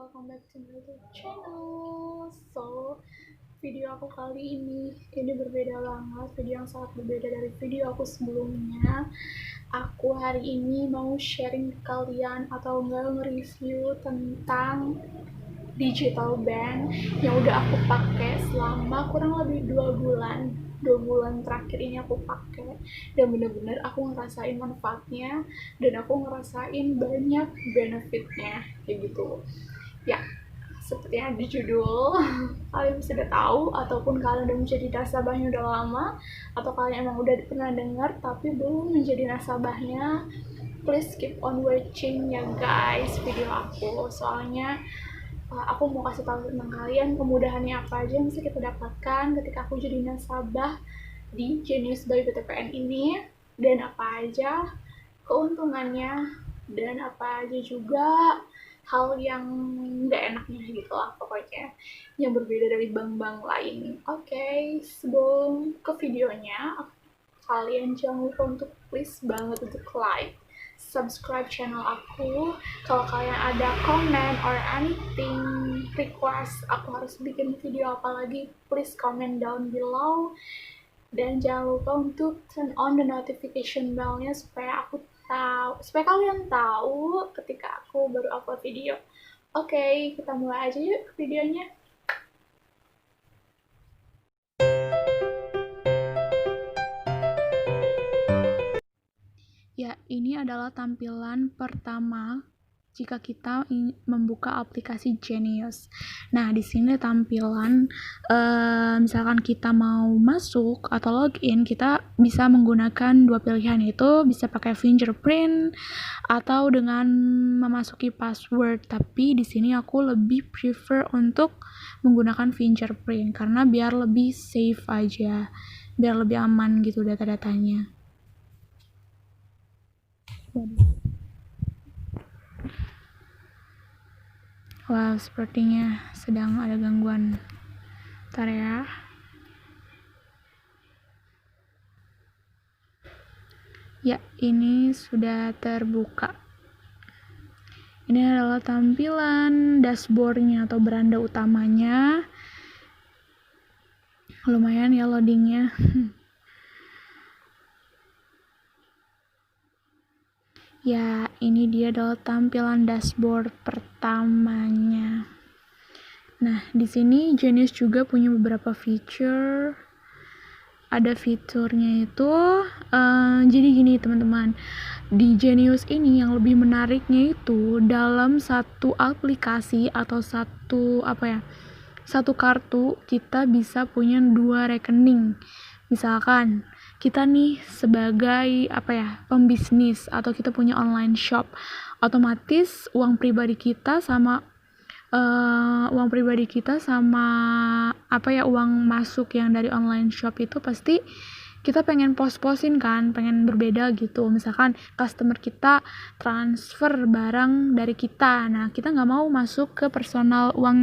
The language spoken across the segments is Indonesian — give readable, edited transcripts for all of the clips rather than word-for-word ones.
welcome back to my YouTube channel. So, video aku kali ini berbeda banget, video yang sangat berbeda dari video aku sebelumnya. Aku hari ini mau sharing ke kalian atau enggak nge-review tentang digital band yang udah aku pakai selama kurang lebih 2 bulan terakhir ini aku pakai, dan bener-bener aku ngerasain manfaatnya dan aku ngerasain banyak benefitnya kayak gitu ya. Seperti yang di judul kalian sudah tahu, ataupun kalian udah menjadi nasabahnya udah lama, atau kalian emang udah pernah dengar tapi belum menjadi nasabahnya, please keep on watching ya guys video aku. Soalnya aku mau kasih tahu tentang kalian kemudahannya apa aja yang bisa kita dapatkan ketika aku jadi nasabah di Genius by BTPN ini, dan apa aja keuntungannya, dan apa aja juga hal yang nggak enaknya gitu lah pokoknya, yang berbeda dari bank-bank lain. Oke, sebelum ke videonya, kalian jangan lupa untuk please banget untuk like, subscribe channel aku. Kalau kalian ada comment or anything request aku harus bikin video apa lagi, please comment down below. Dan jangan lupa untuk turn on the notification bell-nya supaya kalian tahu ketika aku baru upload video. Oke, kita mulai aja yuk videonya. Ya, ini adalah tampilan pertama jika kita membuka aplikasi Genius. Nah, di sini tampilan misalkan kita mau masuk atau login, kita bisa menggunakan dua pilihan, yaitu bisa pakai fingerprint atau dengan memasuki password. Tapi di sini aku lebih prefer untuk menggunakan fingerprint karena biar lebih safe aja, biar lebih aman gitu data-datanya. Wow, sepertinya sedang ada gangguan. Bentar ya. Ya, ini sudah terbuka. Ini adalah tampilan dashboardnya atau beranda utamanya. Lumayan ya loadingnya. Ya, ini dia adalah tampilan dashboard pertamanya. Nah, di sini Genius juga punya beberapa feature. Ada fiturnya itu, jadi gini teman-teman, di Genius ini yang lebih menariknya itu dalam satu aplikasi atau satu kartu kita bisa punya 2 rekening. Misalkan kita nih sebagai pembisnis atau kita punya online shop, otomatis uang pribadi kita sama uang masuk yang dari online shop itu pasti kita pengen pos-posin kan, pengen berbeda gitu. Misalkan customer kita transfer barang dari kita, nah kita nggak mau masuk ke uang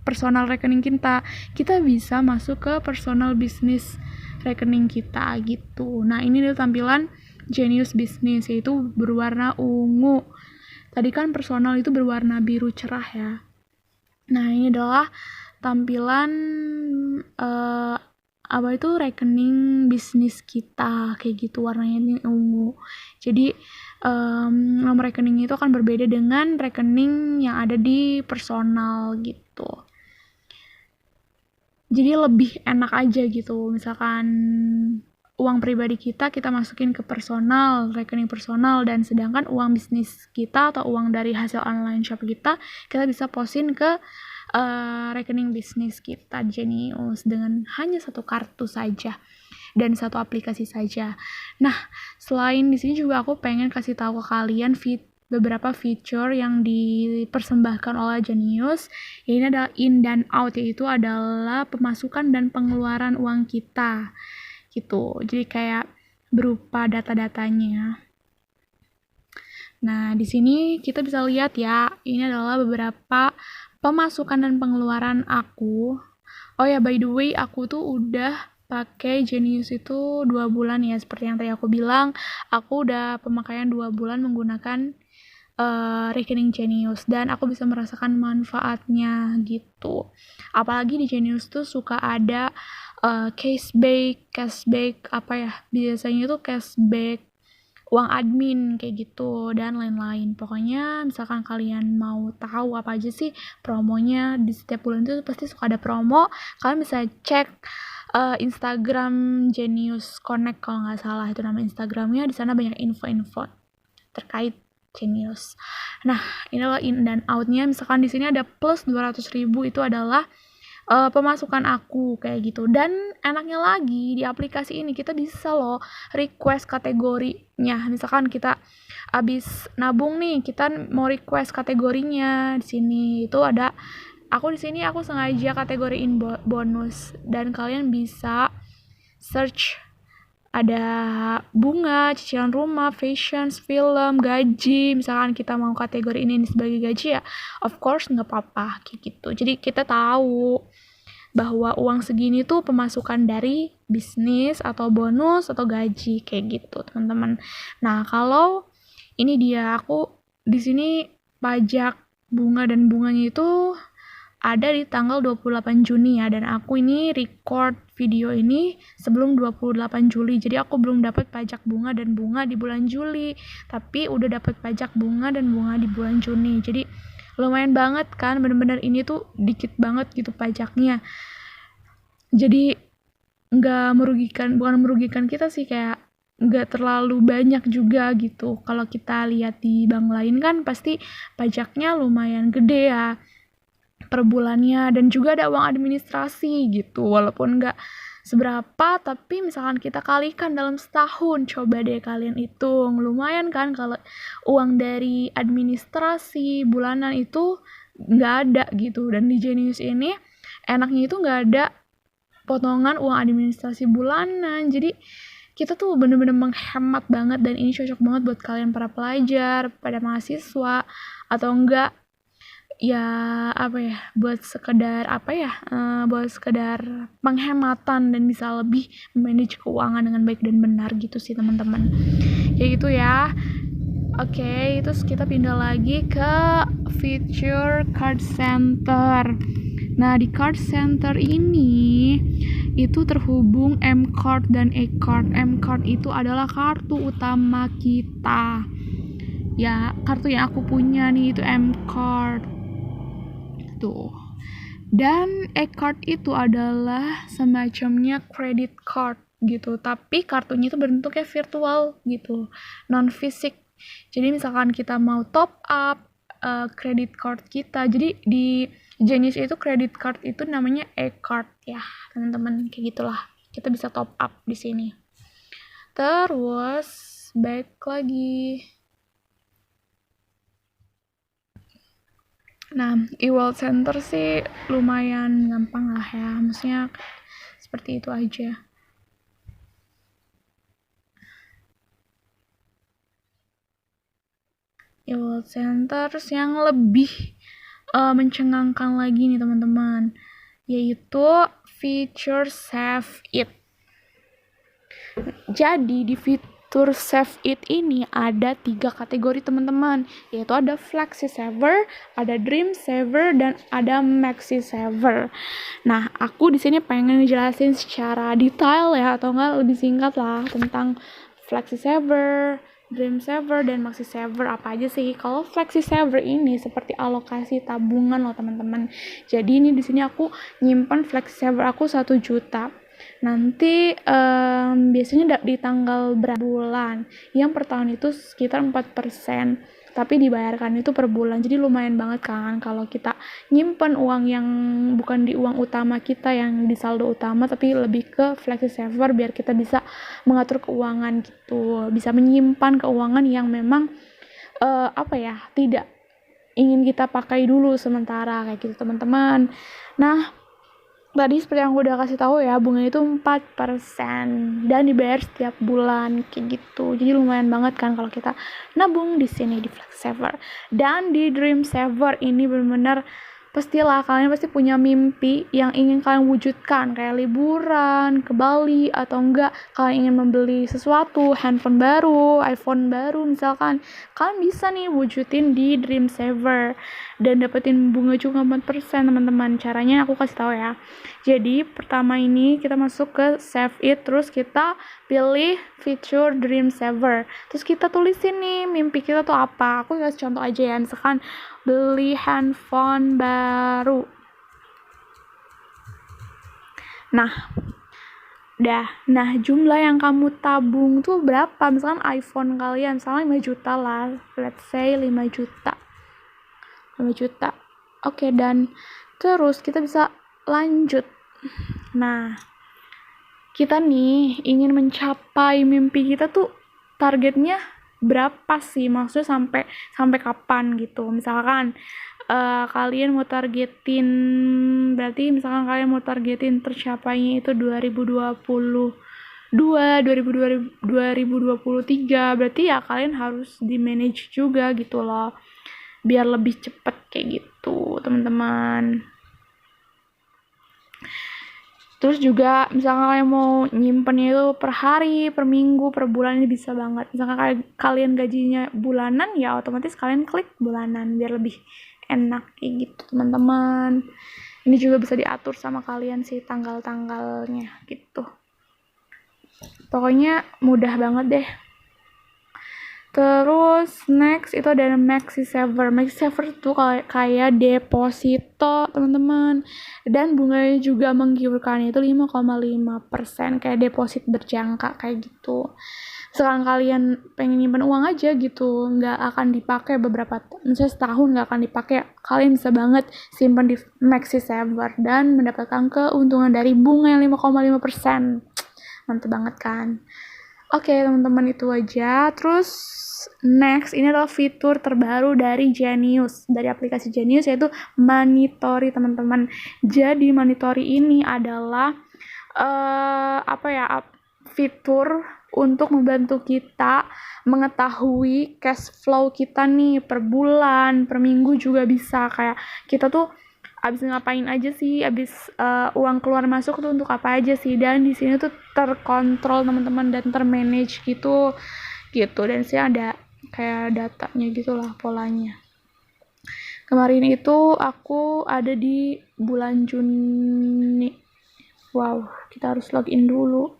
personal rekening kita bisa masuk ke personal business rekening kita gitu. Nah, ini adalah tampilan Genius Business, yaitu berwarna ungu. Tadi kan personal itu berwarna biru cerah ya. Nah, ini adalah tampilan rekening bisnis kita, kayak gitu, warnanya ini ungu. Jadi nomor rekening itu akan berbeda dengan rekening yang ada di personal gitu. Jadi lebih enak aja gitu. Misalkan uang pribadi kita masukin ke personal, rekening personal, dan sedangkan uang bisnis kita atau uang dari hasil online shop kita bisa posin ke rekening bisnis kita Genius dengan hanya satu kartu saja dan satu aplikasi saja. Nah, selain di sini juga aku pengen kasih tahu ke kalian beberapa feature yang dipersembahkan oleh Genius. Ini adalah in dan out, yaitu adalah pemasukan dan pengeluaran uang kita gitu. Jadi kayak berupa data-datanya. Nah, di sini kita bisa lihat ya, ini adalah beberapa pemasukan dan pengeluaran aku. Oh ya, by the way, aku tuh udah pakai Genius itu 2 bulan ya. Seperti yang tadi aku bilang, aku udah pemakaian 2 bulan menggunakan rekening Genius dan aku bisa merasakan manfaatnya gitu. Apalagi di Genius tuh suka ada cashback apa ya, biasanya tuh cashback uang admin kayak gitu dan lain-lain. Pokoknya misalkan kalian mau tahu apa aja sih promonya di setiap bulan itu pasti suka ada promo. Kalian bisa cek Instagram Genius Connect kalau nggak salah itu nama Instagramnya. Di sana banyak info-info terkait Genius. Nah, inilah in dan outnya. Misalkan di sini ada plus 200.000 itu adalah pemasukan aku kayak gitu. Dan enaknya lagi di aplikasi ini kita bisa loh request kategorinya. Misalkan kita abis nabung nih, kita mau request kategorinya. Di sini itu ada aku sengaja kategoriin bonus dan kalian bisa search ada bunga, cicilan rumah, fashion, film, gaji. Misalkan kita mau kategori ini sebagai gaji ya, of course nggak apa-apa kayak gitu. Jadi kita tahu bahwa uang segini tuh pemasukan dari bisnis atau bonus atau gaji kayak gitu, teman-teman. Nah, kalau ini dia aku di sini pajak bunga dan bunganya itu ada di tanggal 28 Juni ya, dan aku ini record video ini sebelum 28 Juli. Jadi aku belum dapat pajak bunga dan bunga di bulan Juli, tapi udah dapat pajak bunga dan bunga di bulan Juni. Jadi lumayan banget kan, bener-bener ini tuh dikit banget gitu pajaknya. Jadi bukan merugikan kita sih, kayak nggak terlalu banyak juga gitu. Kalau kita lihat di bank lain kan pasti pajaknya lumayan gede ya per bulannya, dan juga ada uang administrasi gitu, walaupun nggak seberapa, tapi misalkan kita kalikan dalam setahun, coba deh kalian hitung, lumayan kan kalau uang dari administrasi bulanan itu nggak ada gitu. Dan di Genius ini enaknya itu nggak ada potongan uang administrasi bulanan, jadi kita tuh bener-bener menghemat banget, dan ini cocok banget buat kalian para pelajar, pada mahasiswa, atau enggak ya buat sekedar buat sekedar penghematan dan bisa lebih manage keuangan dengan baik dan benar gitu sih teman-teman. Kayak gitu ya. Oke, terus kita pindah lagi ke feature card center. Nah, di card center ini itu terhubung M-Card dan E-Card. M-Card itu adalah kartu utama kita. Ya, kartu yang aku punya nih itu M-Card. Tuh. Dan E-Card itu adalah semacamnya credit card gitu, tapi kartunya itu bentuknya virtual gitu, non fisik. Jadi misalkan kita mau top up credit card kita, jadi di Genius itu credit card itu namanya E-Card ya teman-teman, kayak gitulah, kita bisa top up di sini. Terus back lagi. Nah, e-wallet center sih lumayan gampang lah ya, maksudnya seperti itu aja. E-wallet center yang lebih mencengangkan lagi nih teman-teman, yaitu feature Save It. Jadi di fitur Save It ini ada 3 kategori teman-teman, yaitu ada Flexi Saver, ada Dream Saver, dan ada Maxi Saver. Nah, aku di sini pengen ngejelasin secara detail ya, atau enggak lebih singkat lah tentang Flexi Saver, Dream Saver, dan Maxi Saver apa aja sih. Kalau Flexi Saver ini seperti alokasi tabungan loh teman-teman. Jadi ini di sini aku nyimpan Flexi Saver aku 1 juta. Nanti biasanya di tanggal berapa bulan, yang per tahun itu sekitar 4%, tapi dibayarkan itu per bulan. Jadi lumayan banget kan kalau kita nyimpen uang yang bukan di uang utama kita yang di saldo utama, tapi lebih ke Flexi Saver biar kita bisa mengatur keuangan gitu, bisa menyimpan keuangan yang memang tidak ingin kita pakai dulu sementara kayak gitu teman-teman. Nah, tadi seperti yang gue udah kasih tahu ya, bunganya itu 4% dan dibayar setiap bulan kayak gitu. Jadi lumayan banget kan kalau kita nabung di sini di Flex Saver. Dan di Dream Saver ini benar-benar pastilah kalian pasti punya mimpi yang ingin kalian wujudkan, kayak liburan ke Bali, atau enggak kalian ingin membeli sesuatu, handphone baru, iPhone baru misalkan. Kalian bisa nih wujudin di Dream Saver dan dapetin bunga juga 4% teman-teman. Caranya aku kasih tahu ya. Jadi pertama ini kita masuk ke Save It, terus kita pilih fitur Dream Saver. Terus kita tulisin nih mimpi kita tuh apa. Aku kasih contoh aja ya, misalkan beli handphone baru. Nah, jumlah yang kamu tabung tuh berapa? Misalkan iPhone kalian, misalnya 5 juta lah. Let's say 5 juta. 5 juta. Oke, dan terus kita bisa lanjut. Nah, kita nih ingin mencapai mimpi kita tuh targetnya berapa sih? Maksudnya sampai kapan gitu. Misalkan kalian mau targetin, berarti misalkan kalian mau targetin tercapainya itu 2023, berarti ya kalian harus di manage juga gitu loh, biar lebih cepet kayak gitu teman-teman. Terus juga misalkan kalian mau nyimpennya itu per hari, per minggu, per bulan, ini bisa banget. Misalkan kalian gajinya bulanan, ya otomatis kalian klik bulanan biar lebih enak kayak gitu teman-teman. Ini juga bisa diatur sama kalian sih tanggal-tanggalnya gitu. Pokoknya mudah banget deh. Terus next itu ada Maxi Saver. Maxi Saver tuh kayak deposito teman-teman, dan bunganya juga menggiurkan, itu 5,5%, kayak deposit berjangka kayak gitu. Sekarang kalian pengen nyimpan uang aja gitu, nggak akan dipakai misalnya setahun nggak akan dipakai, kalian bisa banget simpan di Maxi Saver dan mendapatkan keuntungan dari bunga yang 5,5%. Mantap banget kan? Oke teman-teman, itu aja. Terus next, ini adalah fitur terbaru dari Genius, dari aplikasi Genius, yaitu Monitory teman-teman. Jadi Monitory ini adalah fitur untuk membantu kita mengetahui cash flow kita nih per bulan, per minggu juga bisa. Kayak kita tuh abis ngapain aja sih, uang keluar masuk tuh untuk apa aja sih, dan di sini tuh terkontrol teman-teman dan termanage gitu. Dan sih ada kayak datanya gitulah, polanya. Kemarin itu aku ada di bulan Juni. Wow, kita harus login dulu.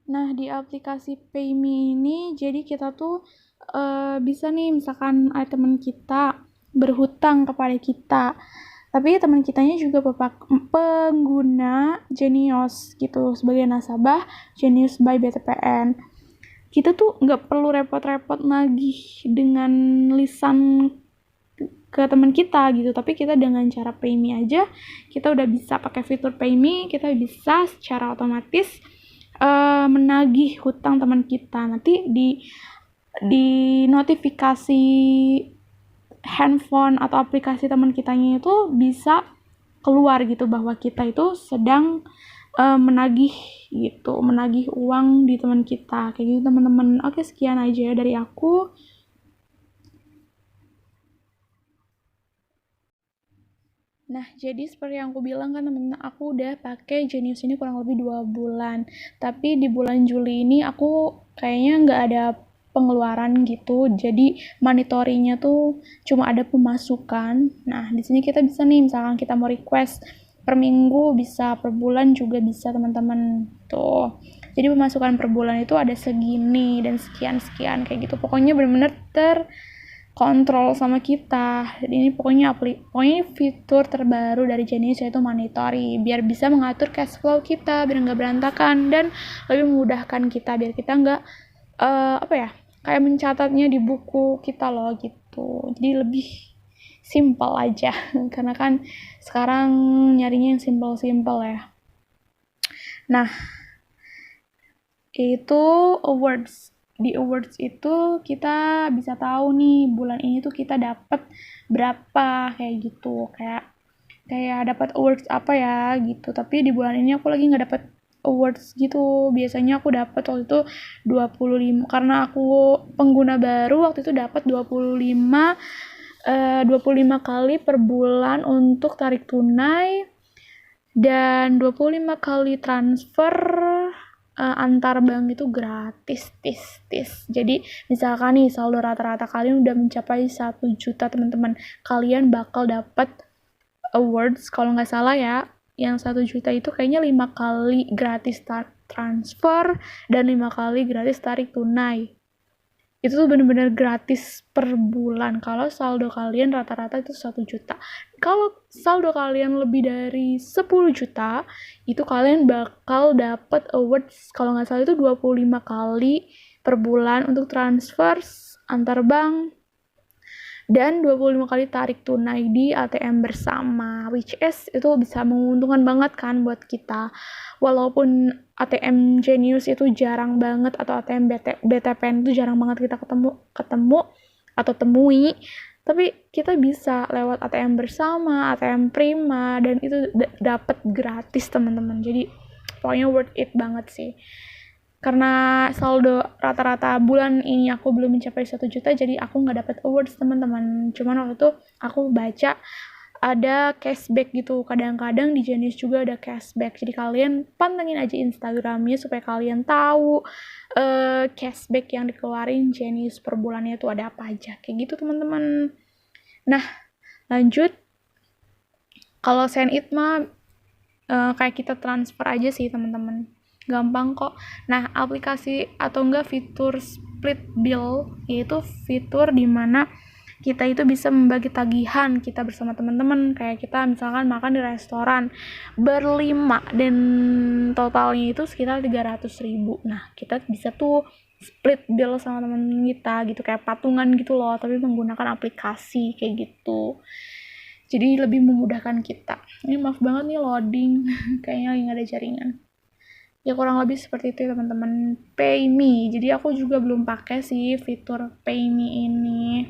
Nah, di aplikasi PayMe ini, jadi kita tuh bisa nih, misalkan ada teman kita berhutang kepada kita, tapi teman kitanya juga pengguna Genius gitu, sebagai nasabah Genius by BTPN. Kita tuh nggak perlu repot-repot nagih dengan lisan ke teman kita gitu, tapi kita dengan cara PayMe aja, kita udah bisa pakai fitur PayMe, kita bisa secara otomatis menagih hutang teman kita. Nanti di notifikasi handphone atau aplikasi teman kitanya itu bisa keluar gitu bahwa kita itu sedang menagih uang di teman kita kayak gitu teman-teman. Oke, sekian aja dari aku. Nah, jadi seperti yang aku bilang kan teman-teman, aku udah pakai Genius ini kurang lebih 2 bulan. Tapi di bulan Juli ini aku kayaknya nggak ada pengeluaran gitu. Jadi monitoringnya tuh cuma ada pemasukan. Nah, di sini kita bisa nih, misalkan kita mau request per minggu bisa, per bulan juga bisa teman-teman. Tuh. Jadi pemasukan per bulan itu ada segini dan sekian-sekian kayak gitu. Pokoknya benar-benar kontrol sama kita. Ini pokoknya fitur terbaru dari Genius, yaitu Monitory, biar bisa mengatur cash flow kita biar nggak berantakan dan lebih memudahkan kita, biar kita nggak kayak mencatatnya di buku kita loh gitu. Jadi lebih simple aja karena kan sekarang nyarinya yang simple ya. Nah, itu awards. Di awards itu kita bisa tahu nih bulan ini tuh kita dapat berapa kayak gitu, kayak dapat awards apa ya gitu. Tapi di bulan ini aku lagi nggak dapat awards gitu. Biasanya aku dapat waktu itu 25, karena aku pengguna baru, waktu itu dapat 25 kali per bulan untuk tarik tunai dan 25 kali transfer antar bank itu gratis. Jadi misalkan nih saldo rata-rata kalian udah mencapai 1 juta teman-teman, kalian bakal dapat awards kalau nggak salah ya, yang 1 juta itu kayaknya 5 kali gratis transfer dan 5 kali gratis tarik tunai. Itu tuh bener-bener gratis per bulan kalau saldo kalian rata-rata itu 1 juta. Kalau saldo kalian lebih dari 10 juta, itu kalian bakal dapat awards kalau nggak salah itu 25 kali per bulan untuk transfer antar bank dan 25 kali tarik tunai di ATM bersama, which is itu bisa menguntungkan banget kan buat kita. Walaupun ATM Genius itu jarang banget, atau ATM BTPN itu jarang banget kita ketemu atau temui, tapi kita bisa lewat ATM bersama, ATM Prima, dan itu dapat gratis teman-teman. Jadi pokoknya worth it banget sih. Karena saldo rata-rata bulan ini aku belum mencapai 1 juta, jadi aku nggak dapat awards teman-teman. Cuman waktu itu aku baca ada cashback gitu, kadang-kadang di Genius juga ada cashback, jadi kalian pantengin aja Instagramnya supaya kalian tahu cashback yang dikeluarin Genius per bulannya itu ada apa aja, kayak gitu teman-teman. Nah lanjut, kalau send it mah kayak kita transfer aja sih teman-teman, gampang kok. Nah aplikasi atau enggak fitur split bill, yaitu fitur dimana kita itu bisa membagi tagihan kita bersama teman-teman. Kayak kita misalkan makan di restoran berlima dan totalnya itu sekitar 300.000. Nah kita bisa tuh split bill sama teman kita gitu, kayak patungan gitu loh, tapi menggunakan aplikasi kayak gitu. Jadi lebih memudahkan kita. Ini maaf banget nih loading, kayaknya lagi nggak ada jaringan. Ya kurang lebih seperti itu teman-teman. PayMe, jadi aku juga belum pakai sih fitur PayMe ini.